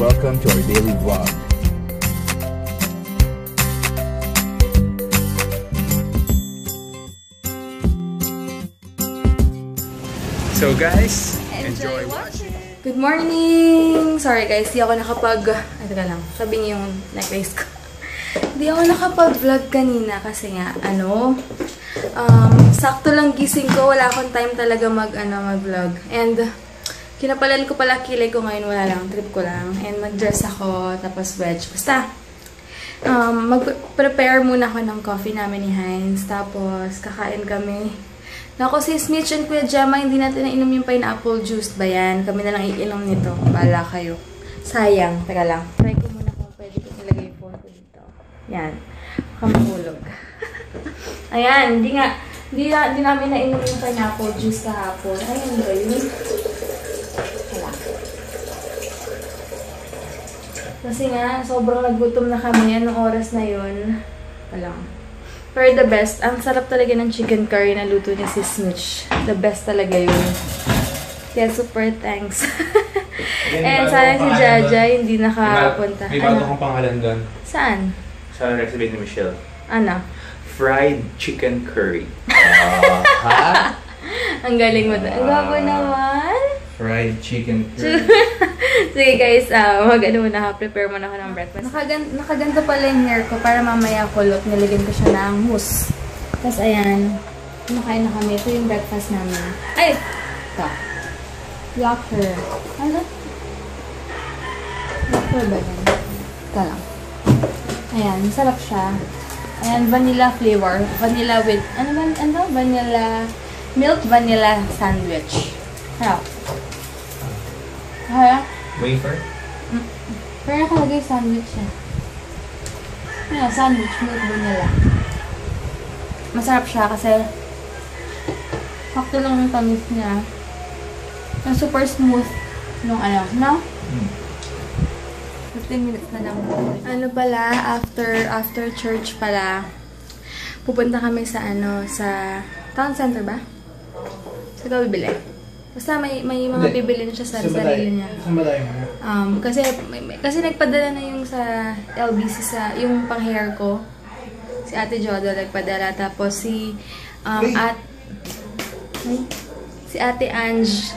welcome to our daily vlog. So guys, enjoy watching. Good morning! Sorry guys, di ako nakapag... Ay, teka lang. Sabi niyo yung necklace ko. Di ako nakapag-vlog kanina kasi nga, sakto lang gising ko. Wala akong time talaga mag-vlog. And, kinapalan ko pala kilay ko ngayon. Wala lang. Trip ko lang. And, mag-dress ako. Tapos, wedge. Basta, mag-prepare muna ako ng coffee namin ni Heinz. Tapos, kakain kami. Naku, si Snitch and Kuya Gemma, hindi natin nainom yung pineapple juice ba yan? Kami na lang iinom nito. Bahala kayo. Sayang. Teka lang. Try ko muna kung pwede ko nilagay yung phone ko dito. Yan. Kamahulog. Ayan. Hindi namin nainom yung pineapple juice kahapon. Ayun ba yun? Hala. Kasi nga, sobrang nagutom na kami. Anong oras na yun? Walang. Pero the best, ang sarap talaga ng chicken curry na luto ni si Snitch. The best talaga yun. Kaya super thanks. And sana si Jaja hindi nakapunta. May bago kong pangalan doon. Saan? Sa recipe ni Michelle. Ano? Fried chicken curry. Ha? Ang galing mo doon. Ang gabo naman. Fried chicken curry. Sige guys, prepare muna ako ng breakfast. Nakaganda pala yung hair ko para mamaya kulot. Nilagyan ko siya ng mousse. Tapos ayan, kumakain na kami. Ito yung breakfast namin. Ay! Ito. Locker. Ano? Locker ba yan? Ito lang. Ayan, sarap siya. Ayan, vanilla flavor. Vanilla with, vanilla, milk vanilla sandwich. Harap. Harap. Wafer? Pero nakalagay sandwich siya. Ayan, sandwich, milk vanilla. Masarap siya kasi sakto lang yung tamis niya. Yung super smooth nung no? 15 minutes na lang. Ano pala, after church pala, pupunta kami sa sa town center ba? Sa ikaw bibili? Basta may mga bibili na siya sa sarili niya. Saan ba tayo? Kasi nagpadala na yung sa LBC yung pang hair ko. Si Ate Jodo nagpadala. Tapos si Ate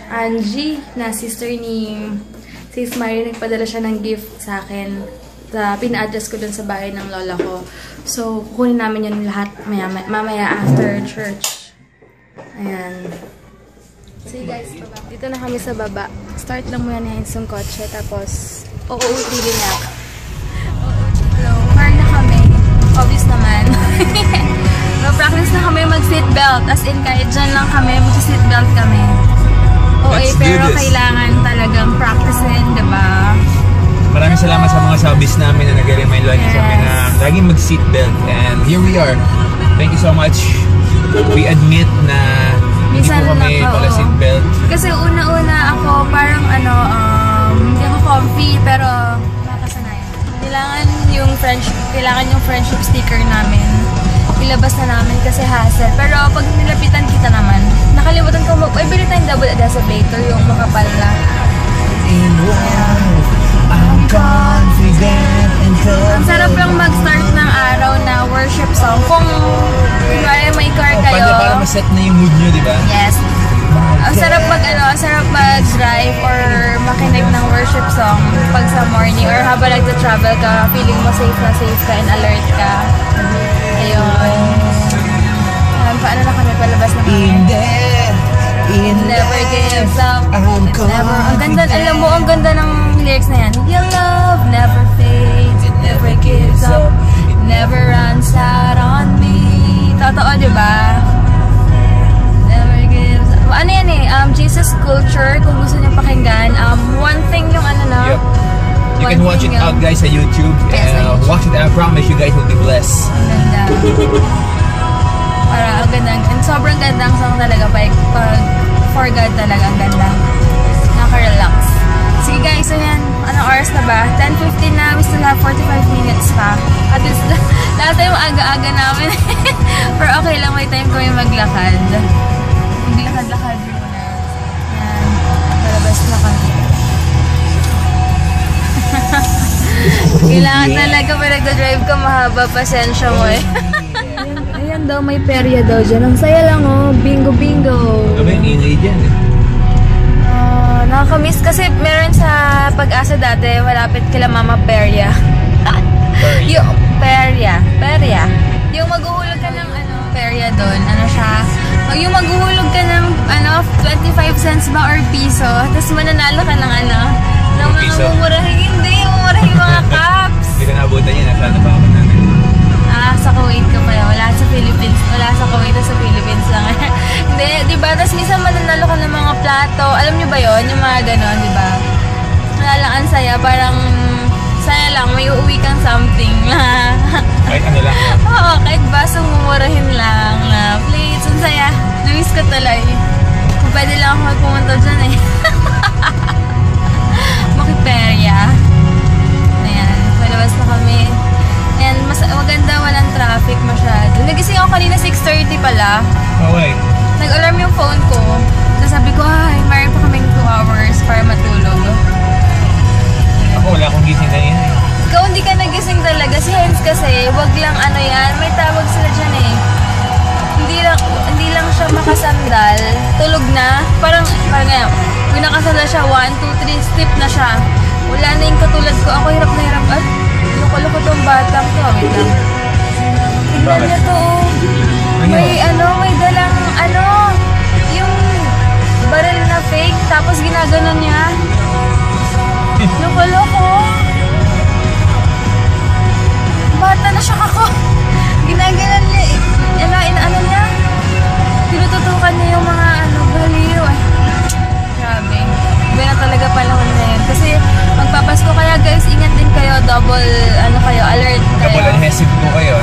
Angie na sister ni Sis Mary, nagpadala siya ng gift sa akin. Pina-address ko dun sa bahay ng lola ko. So, kukunin namin yun lahat mamaya after church. Ayan. So guys, dito na kami sa baba. Start lang muna ni Heinz yung kotse. Tapos, OOTD na ako. Car na kami. Obvious naman. Practice na kami mag-seatbelt. As in, kahit dyan lang kami, mag-seatbelt kami. Pero kailangan talagang practicein, diba? Maraming salamat sa mga subbies namin na nag-remind lagi sa amin na laging mag-seatbelt. And here we are. Thank you so much. We admit na minsan hindi po kami pala seatbelt. Kasi una-una ako parang hindi ako comfy pero nakasanayan. Kailangan yung friendship sticker namin. Ilabas na namin kasi hassle. Pero pag nilapitan kita naman, nakalimutan ko bili tayong double adhesivator yung makapal na. In life, I'm confident and confident. Ang sarap lang mag-start ng araw na worship song. Kung may car kayo. Para ma-set na yung mood nyo, di ba? Yes. Ang sarap mag-drive or makinig ng worship song pag sa morning or habang nagta-travel ka, feeling mo safe ka and alert ka. Ayun. Paano na kami? Palabas na kami. Never gives up. Never. Ang ganda, alam mo, ang ganda ng lyrics na yan. Your love never fades. It never gives up. It never runs out on me. Totoo, diba? Never gives up. Ano yan Jesus Culture, kung gusto niyo pakinggan. One thing yung Yep. You can watch it out guys sa YouTube. Yes, watch it, I promise you guys will be blessed. Ang ganda. Ang ganda. And sobrang ganda ang song talaga. Pag for God talaga, ang ganda. Nakaka-relax. Sige guys, so yan. Anong oras na ba? 10:15 na. We still have 45 minutes pa. At least, lahat tayo aga-aga namin. Pero okay lang, may time kami maglakad. Maglakad-lakad muna. Yan. Palabas na kami. Kailangan talaga pa nagdadrive ka, mahaba pasensya mo eh. Ayan daw, may perya daw dyan. Ang saya lang oh, bingo-bingo. Ano ba yung ingay dyan eh? Nakakamiss kasi meron sa Pag-asa dati, malapit kila Mama Perya. Yung perya. Yung maghuhulog ka ng perya doon, siya. Yung maghuhulog ka ng 25 cents ba or piso, tapos mananalo ka ng ng mga mumurahing, mumurahing mga cups. Hindi ka naabutan yun, nasaan na pa ako namin? Sa Kuwait ka pala, wala sa Philippines, wala sa Kuwait, sa Philippines lang. Hindi, di ba? Tapos minsan mananalo ka ng mga plato, alam nyo ba yon yung mga ganon, di ba? Wala lang, ang saya, parang saya lang, may uuwi kang something. Kahit ano lang. Oo, kahit basong mumurahin lang na plates, ang saya. Namiss ko tuloy. Kung pwede lang ako pumunta dyan eh. Makiperya. Ayan, palabas na kami. Ayan, maganda, walang traffic masyado. Nagising ako kanina 6:30 pala. Okay. Nag-alarm yung phone ko. Tapos sabi ko, ay, mayroon pa kaming 2 hours para matulog. Ako, wala akong gising kanina eh. Ikaw hindi ka nagising talaga. Si Hens kasi, wag lang yan. May tawag sila dyan eh. Hindi lang siya makasandal. Tulog na. Parang ngayon. Kung nakasandal siya, 1, 2, 3, step na siya. Wala na yung katulad ko. Ako hirap na hirap. Ay, loko-loko tong batang to. Wait lang. Tingnan niya to. May may dalang yung baril na fake. Tapos ginaganon niya. Loko-loko. Bata na siya ako. Ginagalan niya. Niya. Tinututukan niya yung mga baliw. Grabe. Iba na talaga panahon na yun. Kasi magpapasko kaya guys, ingat din kayo. Double, alert kayo. Double adhesive po kayo.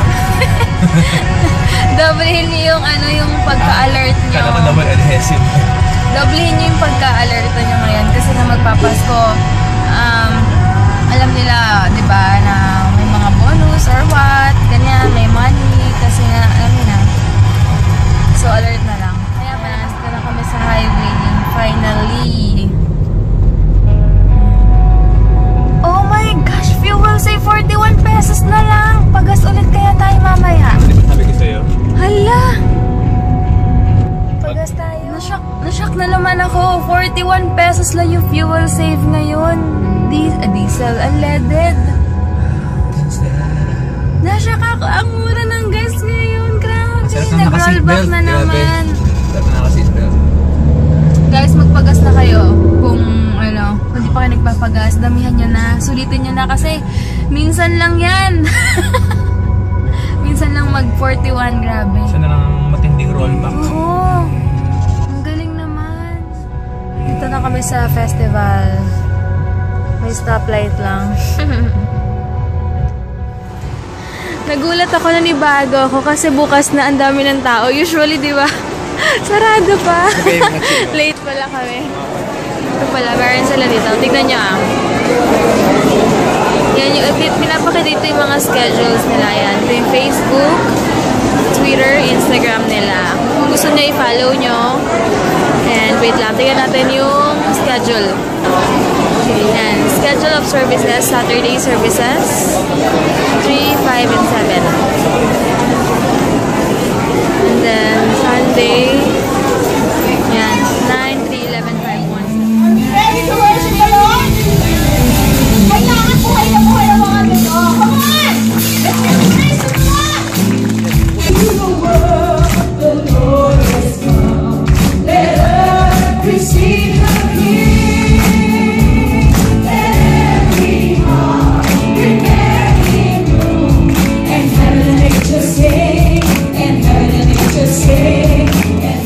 Doblehin niyo yung pagka-alert niyo. Kala ko double adhesive. Doblehin niyo yung pagka-alert niyo ngayon. Kasi na magpapasko, alam nila, di ba, na may mga bonus or what, ganyan, may money, kasi nga, alam nyo na. So, alert na lang. Kaya nandito na kami sa highway, finally. Oh my gosh, fuel save 41 pesos na lang. Pagas ulit kaya tayo mamaya. Di ba sabi ko sa'yo? Hala! Pagas tayo. Nashock na naman ako. 41 pesos lang yung fuel save ngayon. Diesel unleaded. Nashock ako. Ang mura ng gas ngayon. Grabe. Nag-rollback na naman. Sarap na naka-seatbelt. Guys, magpagas na kayo. Kung hindi pa kayo nagpapagas, damihan nyo na. Sulitin nyo na kasi minsan lang yan. Minsan lang mag-41. Grabe. Minsan na lang matinding rollback. Oo. Ang galing naman. Dito na kami sa festival. May stoplight lang. Nagulat ako na nibago ako kasi bukas na ang dami ng tao. Usually, di ba? Sarado pa. Late pala kami. Ito pala, meron sila dito. Tignan nyo Yan yung, pinapakita dito yung mga schedules nila. Yan. Ito yung Facebook, Twitter, Instagram nila. Kung gusto nyo, i-follow nyo. And wait lang, tingnan natin yung schedule. Yan. Schedule of services, Saturday services, 3, 5, and 7. And then, Sunday, yan, 9, 3, 11, 5, 1. Ready to worship the Lord? Kailangan buhay na buhay ang mga nito. Come on! Let's praise the Lord! To the world, the Lord has come. Let earth receive the King. Let every heart prepare Him room. And heaven and nature sing. And heaven and nature sing. And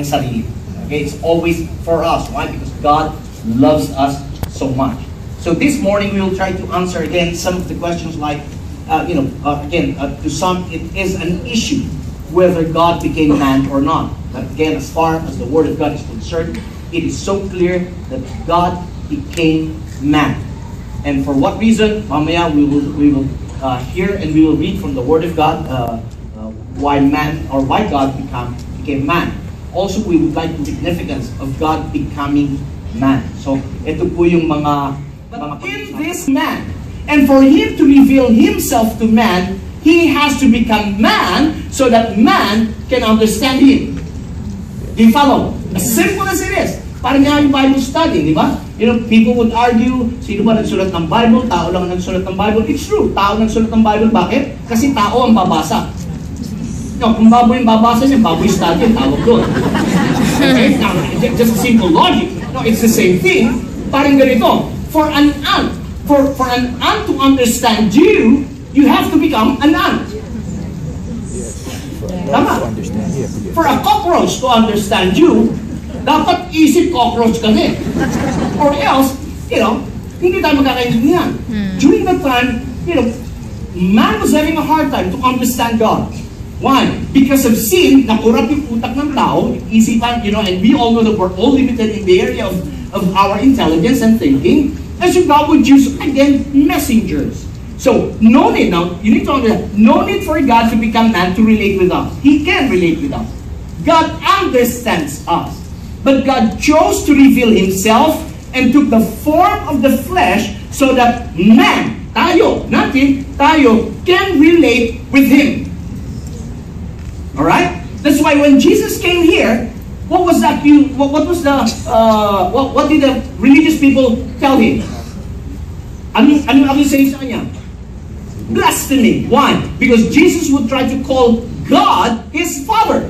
kanyang sarili. Okay? It's always for us. Why? Because God loves us so much. So this morning, we will try to answer again some of the questions like, to some, it is an issue whether God became man or not. But again, as far as the Word of God is concerned, it is so clear that God became man. And for what reason? Mamaya we will hear and we will read from the Word of God why God became man. Also, we would like the significance of God becoming man. So, ito po yung mga in this man. And for Him to reveal Himself to man, He has to become man so that man can understand Him. Do you follow? As simple as it is. Parang nga yung Bible study, di ba? People would argue, sino ba nagsulat ng Bible? Tao lang nagsulat ng Bible. It's true. Tao nagsulat ng Bible. Bakit? Kasi tao ang babasa. No, kung baboy yung babasa niya, baboy study ang tawag doon. Okay? Now, just a simple logic. No, it's the same thing. Parang ganito. For an ant to understand you, you have to become an ant. Tama? For a cockroach to understand you, dapat isip cockroach ka din. Or else, hindi tayo magkakaintindihan. During that time, man was having a hard time to understand God. Why? Because of sin, nakurap yung utak ng tao, isipan, and we all know that we're all limited in the area of our intelligence and thinking. And so God would use, again, messengers. So, no need, now, you need to understand, no need for God to become man to relate with us. He can relate with us. God understands us. But God chose to reveal Himself and took the form of the flesh so that man, tayo, can relate with Him. Alright? That's why when Jesus came here, what was that? What did the religious people tell Him? Anong accusation sa kanya? Blasphemy. Why? Because Jesus would try to call God His Father.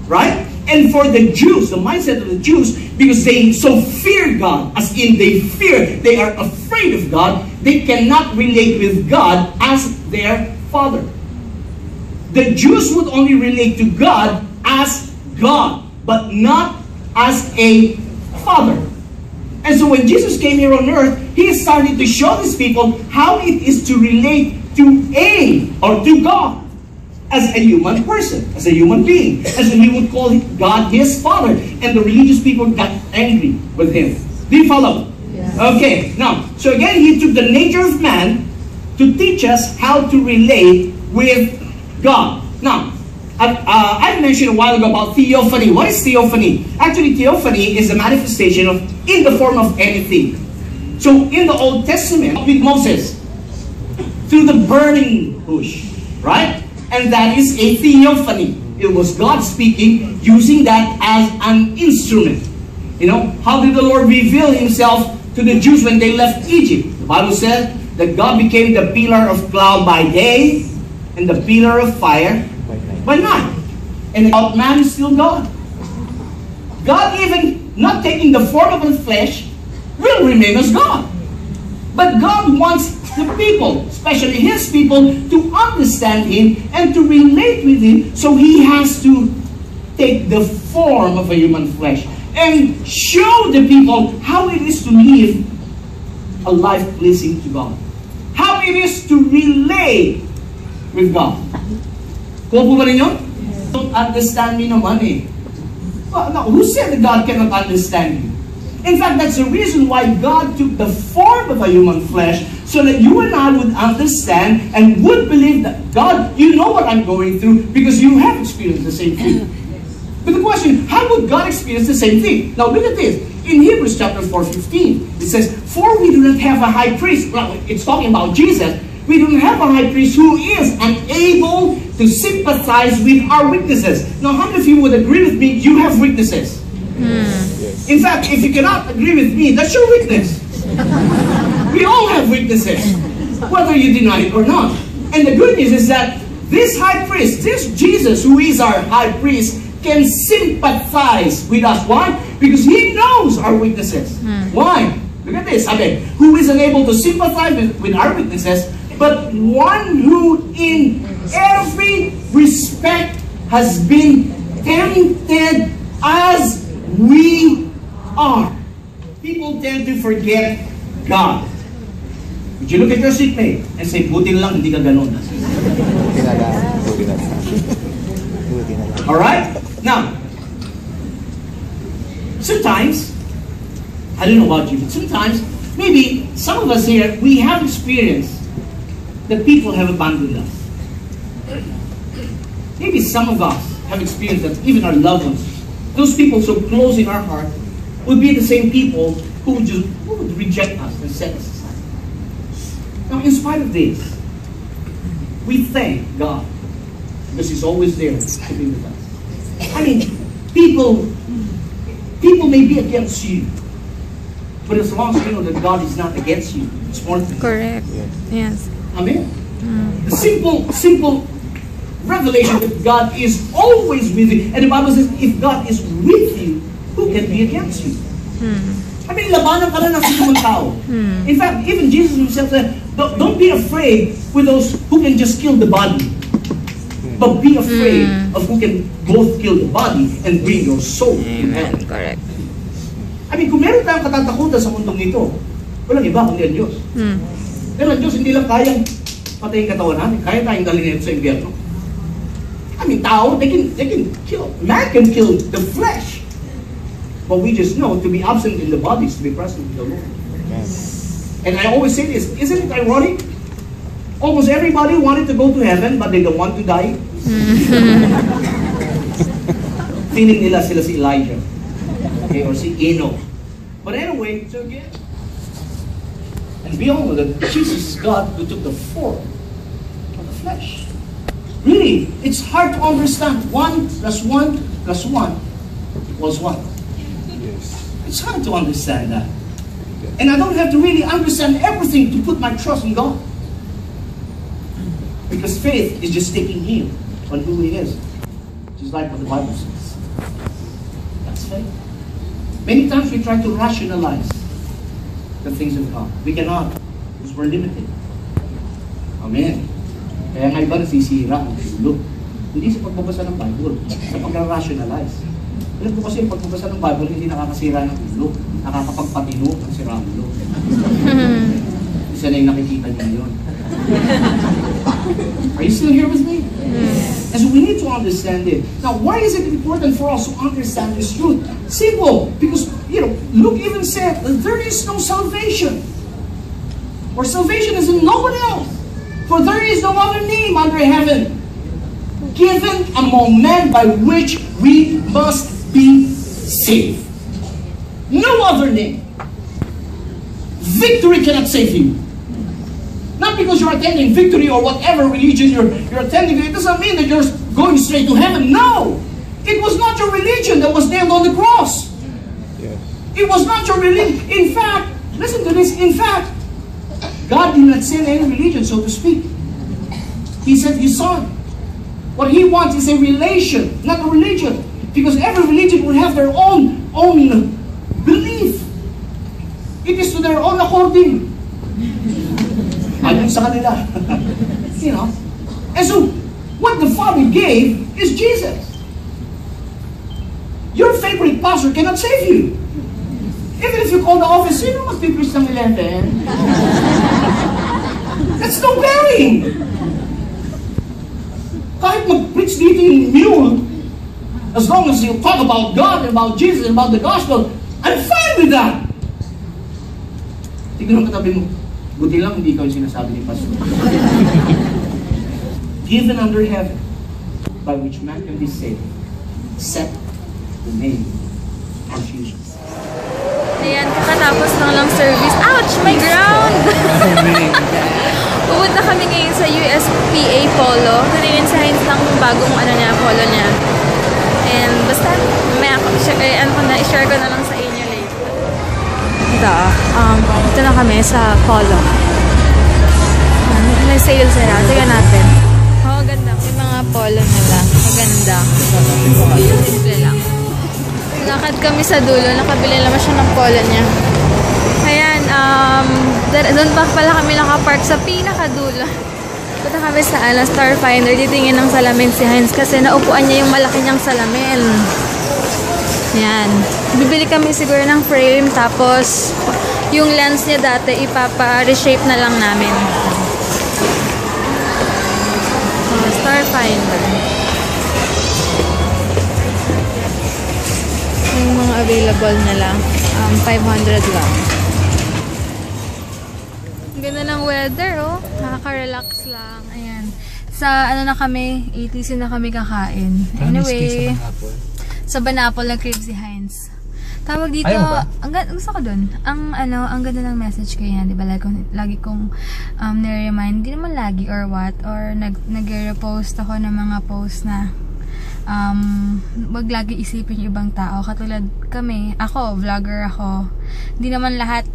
Right? And for the Jews, the mindset of the Jews, because they so fear God, as in they are afraid of God, they cannot relate with God as their Father. The Jews would only relate to God as God, but not as a Father. And so when Jesus came here on earth, He started to show these people how it is to relate to God as a human person, as a human being. And so He would call God His Father. And the religious people got angry with Him. Do you follow? Yeah. Okay, now, so again, He took the nature of man to teach us how to relate with God. Now, I mentioned a while ago about theophany. What is theophany? Actually, theophany is a manifestation in the form of anything. So, in the Old Testament, with Moses, through the burning bush, right? And that is a theophany. It was God speaking, using that as an instrument. How did the Lord reveal Himself to the Jews when they left Egypt? The Bible said that God became the pillar of cloud by day and the pillar of fire by night. And man is still God. God, even not taking the form of the flesh, will remain as God. But God wants the people, especially His people, to understand Him and to relate with Him. So He has to take the form of a human flesh and show the people how it is to live a life pleasing to God. How it is to relate with God. Kuha po ba rin yun? Don't understand me naman eh. Who said that God cannot understand you? In fact, that's the reason why God took the form of a human flesh so that you and I would understand and would believe that God, you know what I'm going through because you have experienced the same thing. But the question, how would God experience the same thing? Now look at this. In Hebrews chapter 4:15, it says, "For we do not have a high priest." Well, it's talking about Jesus. We don't have a high priest who is unable to sympathize with our weaknesses. Now, how many of you would agree with me? You have weaknesses. In fact, if you cannot agree with me, that's your weakness. We all have weaknesses, whether you deny it or not. And the good news is that this high priest, this Jesus who is our high priest, can sympathize with us. Why? Because He knows our weaknesses. Why? Look at this. Okay. Who is unable to sympathize with our weaknesses, but one who in every respect has been tempted as we are. People tend to forget God. Would you look at your seatmate and say, buti na lang, hindi ka ganun. Alright? Now, sometimes, I don't know about you, but sometimes, maybe some of us here, we have experienced that people have abandoned us. Maybe some of us have experienced that even our loved ones, those people so close in our heart, would be the same people who would reject us and set us aside. Now, in spite of this, we thank God because He's always there to be with us. I mean, people may be against you, but as long as you know that God is not against you, it's more than Correct. Yes. Amen. The simple revelation that God is always with you. And the Bible says, if God is with you, who can be against you? I mean, labanan ka na ng sinumang tao. In fact, even Jesus himself said, don't be afraid with those who can just kill the body. But be afraid of who can both kill the body and bring your soul to heaven. Correct. I mean, kung meron tayong katatakutan sa mundong ito, walang iba kundi ang Diyos. Pero ang Diyos hindi lang kayang patayin katawan natin. Kaya tayong dalhin ito sa impyerno. I mean, tao, they can kill. Man can kill the flesh. But we just know to be absent in the body is to be present in the Lord. And I always say this, isn't it ironic? Almost everybody wanted to go to heaven, but they don't want to die. Feeling nila sila si Elijah. Okay, or si Enoch. But anyway, so again, and we all know that Jesus is God who took the form of the flesh. Really, it's hard to understand. 1 plus 1 plus 1 equals 1. It's hard to understand that. And I don't have to really understand everything to put my trust in God. Because faith is just taking Him on who He is. Just like what the Bible says. That's faith. Many times we try to rationalize the things of God. We cannot, because we're limited. Amen. Kaya nga iba nasisira ang ulo. Hindi sa pagbabasa ng Bible, sa pag-rationalize. Alam ko kasi pagbabasa ng Bible, hindi nakakasira ng ulo. Nakakapagpatino ang sirang ulo. Isa na yung nakikita niyo yun. Are you still here with me? And so we need to understand it. Now, why is it important for us to understand this truth? Simple. Because, Luke even said that there is no salvation. Or salvation is in no one else. For there is no other name under heaven given among men by which we must be saved. No other name. Victory cannot save you. Not because you're attending Victory or whatever religion you're attending. It doesn't mean that you're going straight to heaven. No! It was not your religion that was nailed on the cross. It was not your religion. In fact, listen to this. In fact, God did not send any religion, so to speak. He sent His Son. What He wants is a relation, not a religion. Because every religion will have their own belief. It is to their own according. Ayon sa kanila. And so, what the Father gave is Jesus. Your favorite pastor cannot save you. Even if you call the office, sino mag-preach ng 11? That's no bearing. Kahit mag-preach dito yung mule, as long as you talk about God, about Jesus, about the gospel, I'm fine with that. Tignan mo katabi mo, buti lang hindi ikaw yung sinasabi ni Pastor. Given under heaven, by which man can be saved, except the name of Jesus. Ayan, kakatapos lang service. Ouch! My ground! Pupunta kami ngayon sa USPA Polo. Kanina sa Heinz lang yung bagong polo niya. And basta, i-share ko na lang sa inyo later. Ito na kami sa Polo. May sale sila. Tignan natin. Oh, ganda. Yung mga polo nila. Maganda. Simple lang. Lakad kami sa dulo. Nakabili naman siya ng polo niya. Ayan, doon pa pala kami nakapark sa pinakadulo. Punta kami sa Starfinder. Titingin ng salamin si Heinz kasi naupuan niya yung malaki niyang salamin. Yan. Bibili kami siguro ng frame, tapos yung lens niya dati, ipapa-reshape na lang namin. Starfinder. Yung mga available na lang. 500 lang. Ganda ng weather, oh. Nakaka-relax lang. Ayan. Sa ano na kami, ATC na kami kakain. Anyway, sa Banapol nag-crave si Heinz. Tawag dito, gusto ko dun. Ang ganda ng message kaya, di ba? Lagi kong nire-remind, hindi naman lagi or what, or nag-repost ako ng mga post na wag lagi isipin yung ibang tao. Katulad kami, ako, vlogger ako. Hindi naman lahat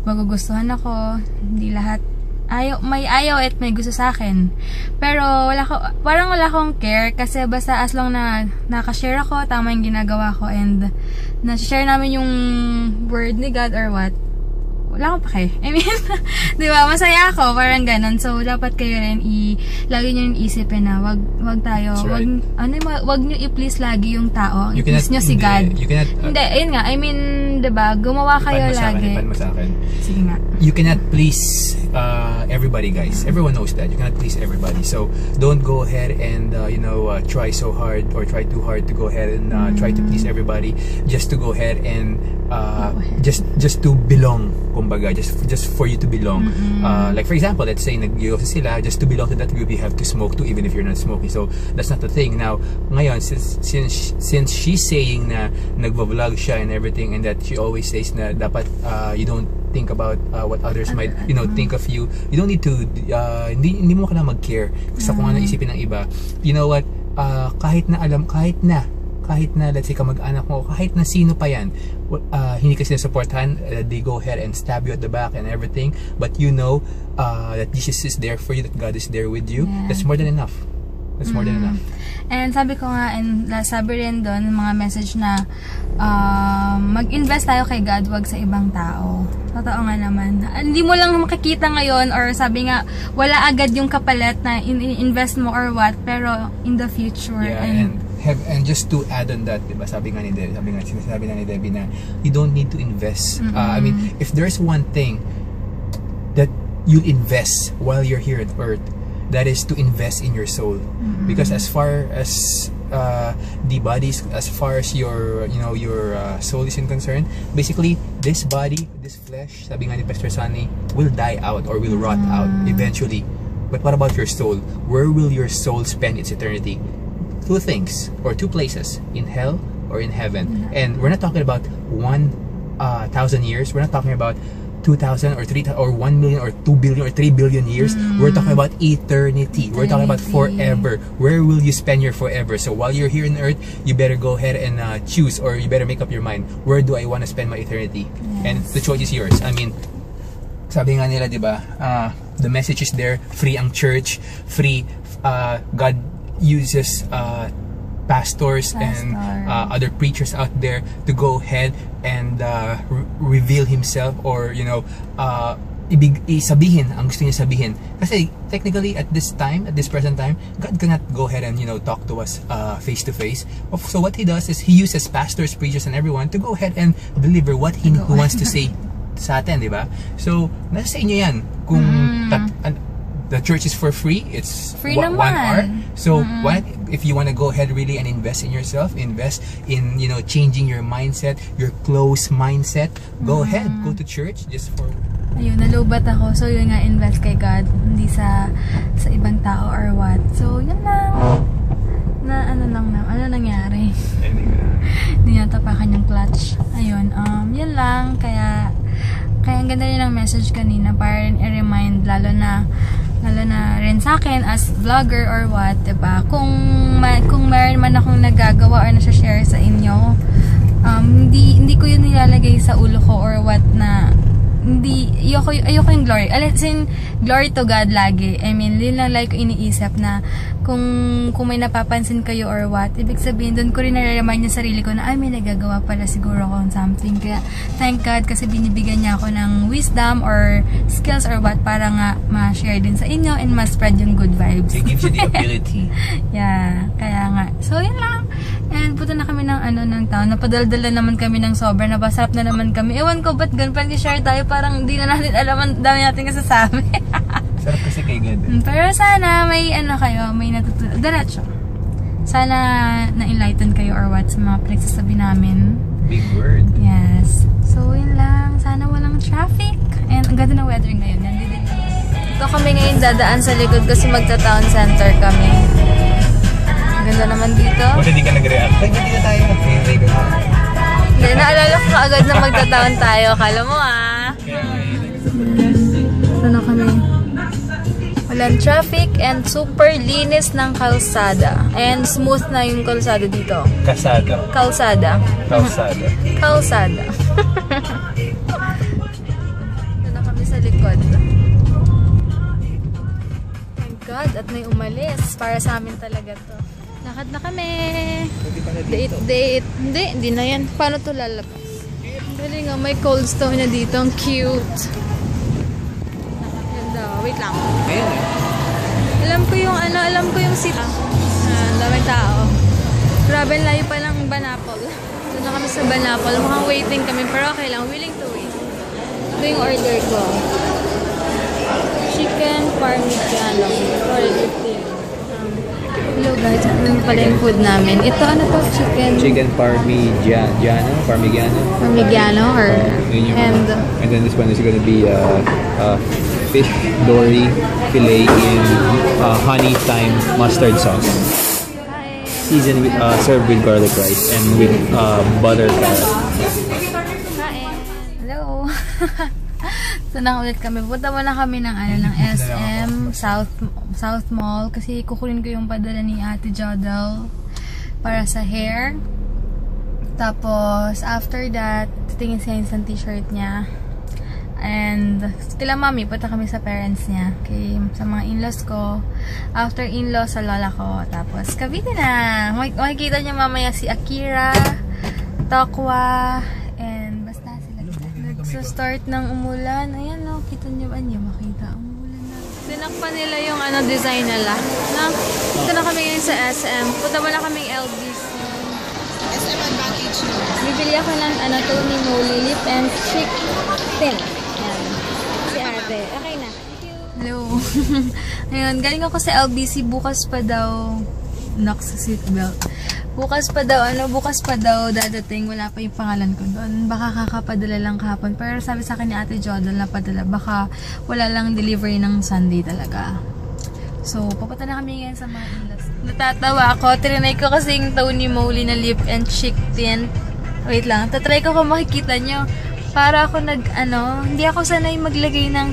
magugustuhan ako, hindi lahat may ayaw at may gusto sa akin. Pero parang wala akong care kasi basta as long na nakashare ako, tama yung ginagawa ko and na-share namin yung word ni God or what, wala akong pake. I mean, di ba, masaya ako, parang ganun. So, dapat kayo rin lagi nyo yung isipin na wag tayo, right. wag nyo i-please lagi yung tao, i-please nyo si God. Hindi, ayun nga, I mean, di ba, gumawa kayo lagi. Ipan mo sa akin. Sige nga. You cannot please everybody, guys. Everyone knows that. You cannot please everybody. So, don't go ahead and, try so hard or try too hard to go ahead and try to please everybody just to go ahead and just to belong, kumbaga, just for you to belong. Like for example, let's say nag-yoga sila, just to belong to that group you have to smoke too, even if you're not smoking. So that's not the thing. Now ngayon, since she's saying na nagvo-vlog siya and everything, and that she always says na dapat you don't think about what others might think of you. You don't need to hindi mo kailangan mag-care sa kung ano isipin ng iba. You know what, kahit na let's say kamag-anak mo, kahit na sino pa yan, hindi kasi supportahan, they go ahead and stab you at the back and everything, but you know that Jesus is there for you, that God is there with you. That's more than enough. That's more than enough. And sabi ko nga, and sabi rin doon, mga message na mag-invest tayo kay God, wag sa ibang tao. Totoo nga naman. Hindi mo lang makikita ngayon, or sabi nga, wala agad yung kapalit na invest mo or what, pero in the future. Yeah, and just to add on that, diba, sinasabi na ni Debbie na you don't need to invest. I mean, if there's one thing that you'll invest while you're here on earth, that is to invest in your soul. Because as far as the bodies, as far as your soul is concerned, basically this body, this flesh, sabi nga ni Pastor Sunny, will die out or will rot out eventually. But what about your soul? Where will your soul spend its eternity? Two things, or two places, in hell or in heaven. And we're not talking about 1,000 years. We're not talking about 2,000 or 3,000 or 1 million or 2 billion or 3 billion years. We're talking about eternity. We're talking about forever. Where will you spend your forever? So while you're here on earth, you better go ahead and choose, or you better make up your mind, where do I want to spend my eternity? And the choice is yours. I mean, sabi nga nila, diba, the message is there, free ang church, free, God uses pastors and other preachers out there to go ahead and reveal himself, or sabihin ang gusto niya sabihin. Kasi technically at this present time, God cannot go ahead and talk to us face to face. So what he does is he uses pastors, preachers, and everyone to go ahead and deliver what he wants to say sa atin, di ba? So nasa sa inyo yan kung the church is for free. It's free 1 hour. So if you want to go ahead really and invest in yourself, invest in changing your mindset, your closed mindset, go ahead, go to church just for. Ayun, nalubat ako. So yun nga, invest kay God, hindi sa ibang tao or what. So yun lang. Ano nangyari? Hindi natapakan yung clutch. Ayun, yun lang. Kaya ang ganda rin ng message kanina para rin i-remind, lalo na rin sa akin as vlogger or what, diba? Kung mayroon man akong nagagawa or nasa-share sa inyo, hindi ko yun nilalagay sa ulo ko or what na ayoko yung glory. As in, glory to God lagi. I mean, yun lang like ko iniisip na kung may napapansin kayo or what, ibig sabihin, doon ko rin nare-remind yung sarili ko na, may nagagawa pala siguro akong something. Kaya, thank God kasi binibigyan niya ako ng wisdom or skills or what para nga ma-share din sa inyo and ma-spread yung good vibes. It gives you the ability. Yeah, kaya nga. So, yun lang. And punta na kami ng ng town. Napadaldal na naman kami ng sobra. Napasarap na naman kami. Ewan ko, ba't ganun? Parang share tayo. Parang hindi na natin alam. Ang dami natin kasasabi. Sarap kasi kay Gede. Pero sana may kayo, may natutunan. Diretso. Sana na-enlighten kayo or what sa mga pinagsasabi namin. Big word. Yes. So, yun lang. Sana walang traffic. And ang ganda ng weather ngayon. Ito kami ngayon dadaan sa likod kasi magta-town center kami. Ang ganda naman dito. Buti hindi ka nag-react. Ay, hindi na tayo. Hinintay ko na. Hindi, naalala ko agad na magta-town tayo. Kala mo Ito na kami. Walang traffic and super linis ng kalsada. And smooth na yung kalsada dito. Kalsada. Kalsada. Ito na kami sa likod. Thank God, at may umalis. Para sa amin talaga to. Lakad na kami. Date. Hindi na yan. Paano to lalabas? Galing nga, may cold stone na dito. Ang cute. Wait lang. Alam ko yung seat. Daming tao. Grabe, layo pa lang Banapol. Doon na kami sa Banapol. Mukhang waiting kami, pero okay lang. Willing to wait. Ito yung order ko. Chicken parmigiano. Hello guys, ano pala yung food namin? Ito, ano to? Chicken parmigiano? Or... And then this one is gonna be fish dory fillet in honey thyme mustard sauce. hi. Seasoned with served with garlic rice and with butter carrot. Hello. So na ulit kami. Punta muna kami ng SM South Mall kasi kukunin ko yung padala ni Ate Jodel para sa hair. Tapos after that, titingin siya yung t-shirt niya. And kila mami, punta kami sa parents niya. Okay, sa mga in-laws ko. After in-laws, sa lola ko. Tapos Cavite na. Makikita niya mamaya si Akira, Tokwa, and basta sila. Nagsa-start ng umulan. Ayan o, kita niyo ba niya makita? Umulan na. Tinakpan nila yung design nila. Punta na kami ngayon sa SM. Punta mo na kaming LBC. SM Advantage. Bibili ako ng Tony Moly Lip and Cheek Tint. Si ate. Okay na. Hello. Ngayon, galing ako sa LBC. Bukas pa daw sa seatbelt. Bukas pa daw dadating. Wala pa yung pangalan ko doon. Baka kakapadala lang kahapon. Pero sabi sa akin ni Ate Jodel na padala. Baka wala lang delivery ng Sunday talaga. So, papunta na kami ngayon sa mga in-laws. Natatawa ako. Trinay ko kasi yung Tony Moly na lip and cheek tint. Wait lang. Tatry ko kung makikita nyo. Para ako hindi ako sanay maglagay ng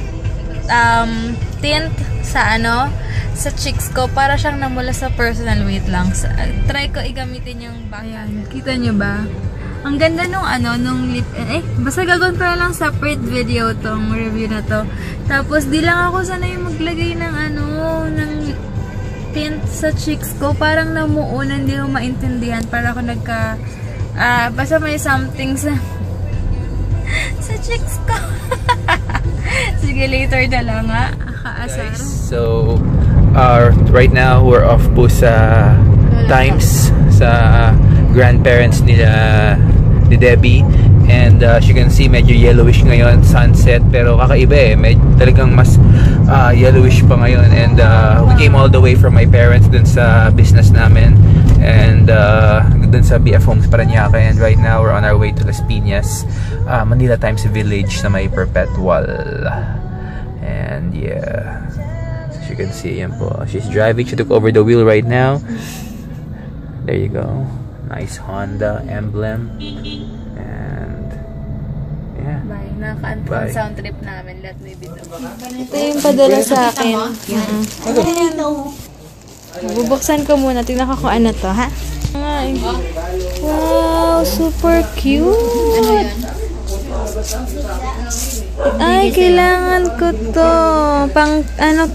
tint sa sa cheeks ko. Para siyang namula sa personal. Wait lang. Try ko igamitin yung back. Ayan. Kita nyo ba? Ang ganda nung lip and basta gagawin ko na lang separate video tong review na to. Tapos di lang ako sanay maglagay ng ng tint sa cheeks ko. Parang namuunan, hindi ko maintindihan. Para ako basta may something sa cheeks ko. Sige, later na lang kaasar. So, right now, we're off po sa Times sa grandparents ni Debbie. And as you can see, medyo yellowish ngayon, sunset. Pero kakaiba talagang mas yellowish pa ngayon. And we came all the way from my parents dun sa business namin. And dun sa BF Homes Parañaque. And right now, we're on our way to Las Piñas, Manila Times Village na may Perpetual. And yeah, as you can see, yan po. She's driving. She took over the wheel right now. There you go. Nice Honda emblem. And yeah. Bye. Naka-antong sound trip namin. Let me be the ito yung padala sa akin. Bubuksan ko muna. Tingnan ko kung ano to, ha? Wow, super cute. Ay, kailangan ko to. Pang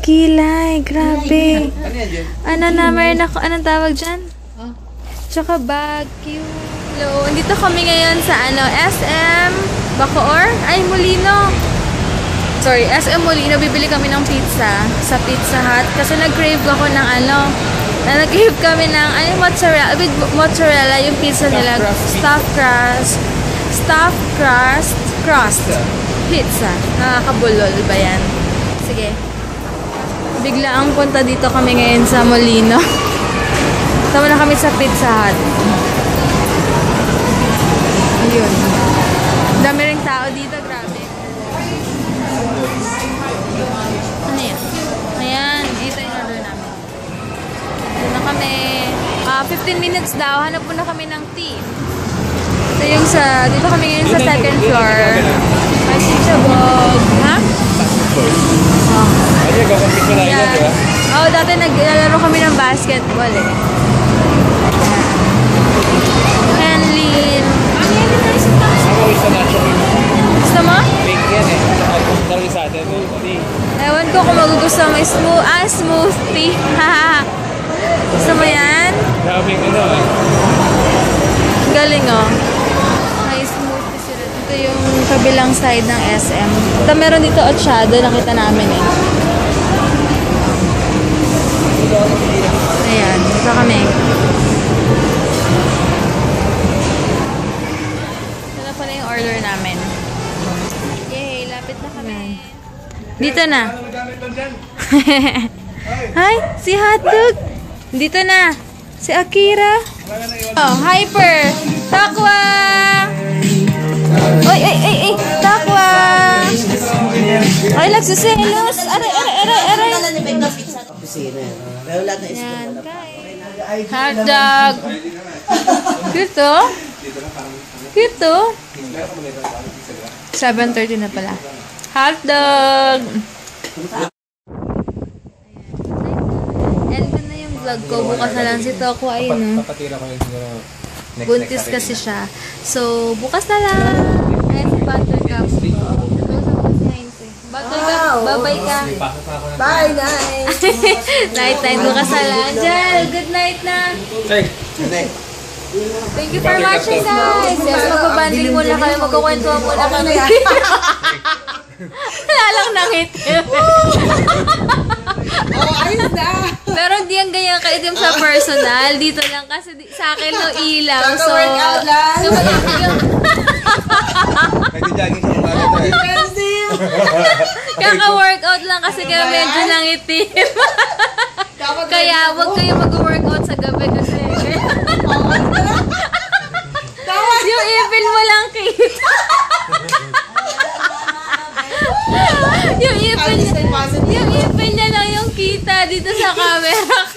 kilay. Grabe. Meron ako. Anong tawag dyan? Tsaka bag. Cute. Hello. Andito kami ngayon sa SM Bacoor? Ay, Molino. Sorry, SM Molino. Bibili kami ng pizza sa Pizza Hut. Kasi nag-crave ako ng Nag-give kami ng mozzarella, with mozzarella yung pizza nila. Stuffed crust pizza. Nakakabulol ba yan? Sige. Bigla ang punta dito kami ngayon sa Molino. Tama na kami sa Pizza Hut. Ayun. Dami ring tao dito, grabe. Ano yan? Ayan, ito yung order namin. Ito na kami. 15 minutes daw, hanap muna kami ng tea. Ito yung dito kami ngayon sa second floor. May sisabog. Ha? Oh. Yeah. Dati naglalaro kami ng basketball eh. Henlin. Gusto mo? Ewan ko kung magugustuhan mo smoothie. Gusto mo yan? Galing oh. May smoothie sila. Dito yung kabilang side ng SM. Ito meron dito Ochado, nakita namin eh. Ayan, ito kami. Ito na pala yung order namin. Yay, lapit na kami. Dito na. Hi, si Hotdog. Dito na. Si Akira. Oh, Hyper. Takwa. Oy, Takwa. Ay, nagsiselos. Aray. Yan, kain. Hotdog. Cute oh. Cute oh. 7:30 na pala. Hotdog. End ko na yung vlog ko. Bukas na lang si Toko. Ayun oh. Papatira ko yung siguro Buntis kasi siya. So, bukas na lang. Ayan si Buttercup. Buttercup, bye-bye ka. Bye, night. Night time, bukas na lang. Jel, good night na. Thank you for watching, guys. Yes, magbabanding muna kami. Magkukwentuhan muna kami. Wala lang nangitim. Ayos na. Pero hindi ang ganyan kaitim sa personal. Dito lang kasi sa akin no ilaw. So, Kaka-workout lang. Nag-jogging sa umaga to eh. Expensive. Kaka-workout lang kasi kaya medyo nangitim. Kaya wag kayo mag-workout sa gabi kasi. Yung ipin mo lang kita. yung ipin niya lang yung kita dito sa camera